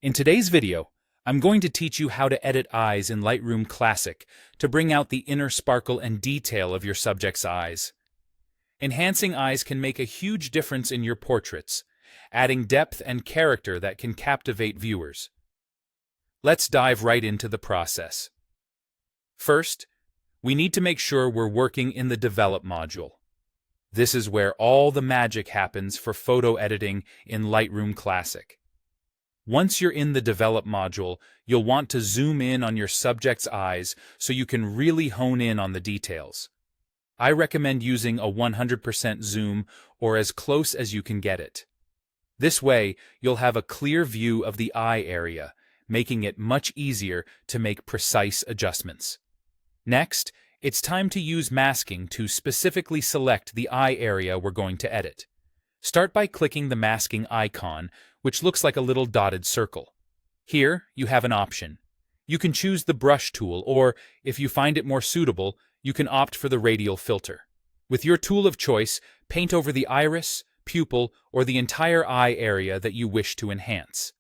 In today's video, I'm going to teach you how to edit eyes in Lightroom Classic to bring out the inner sparkle and detail of your subject's eyes. Enhancing eyes can make a huge difference in your portraits, adding depth and character that can captivate viewers. Let's dive right into the process. First, we need to make sure we're working in the Develop module. This is where all the magic happens for photo editing in Lightroom Classic. Once you're in the Develop module, you'll want to zoom in on your subject's eyes so you can really hone in on the details. I recommend using a 100% zoom or as close as you can get it. This way, you'll have a clear view of the eye area, making it much easier to make precise adjustments. Next, it's time to use masking to specifically select the eye area we're going to edit. Start by clicking the masking icon, which looks like a little dotted circle. Here, you have an option. You can choose the brush tool, or, if you find it more suitable, you can opt for the radial filter. With your tool of choice, paint over the iris, pupil, or the entire eye area that you wish to enhance.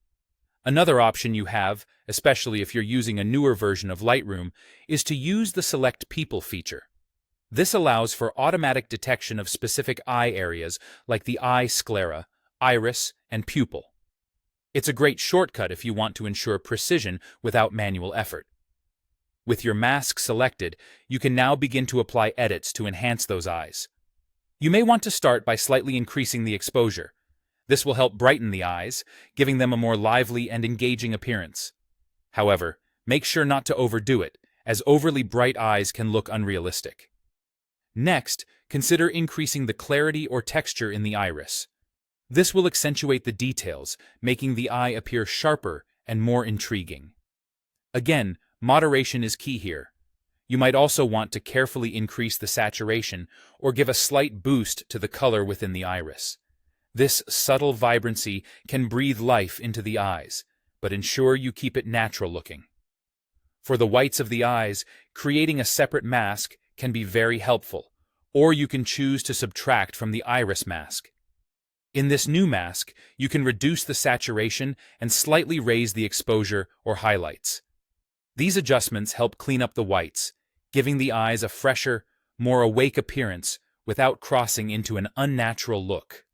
Another option you have, especially if you're using a newer version of Lightroom, is to use the Select People feature. This allows for automatic detection of specific eye areas like the eye sclera, iris, and pupil. It's a great shortcut if you want to ensure precision without manual effort. With your mask selected, you can now begin to apply edits to enhance those eyes. You may want to start by slightly increasing the exposure. This will help brighten the eyes, giving them a more lively and engaging appearance. However, make sure not to overdo it, as overly bright eyes can look unrealistic. Next, consider increasing the clarity or texture in the iris. This will accentuate the details, making the eye appear sharper and more intriguing. Again, moderation is key here. You might also want to carefully increase the saturation or give a slight boost to the color within the iris. This subtle vibrancy can breathe life into the eyes, but ensure you keep it natural looking. For the whites of the eyes, creating a separate mask can be very helpful, or you can choose to subtract from the iris mask. In this new mask, you can reduce the saturation and slightly raise the exposure or highlights. These adjustments help clean up the whites, giving the eyes a fresher, more awake appearance without crossing into an unnatural look.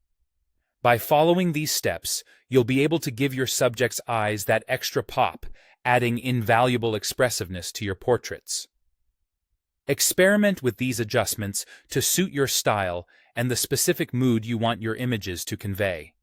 By following these steps, you'll be able to give your subject's eyes that extra pop, adding invaluable expressiveness to your portraits. Experiment with these adjustments to suit your style and the specific mood you want your images to convey.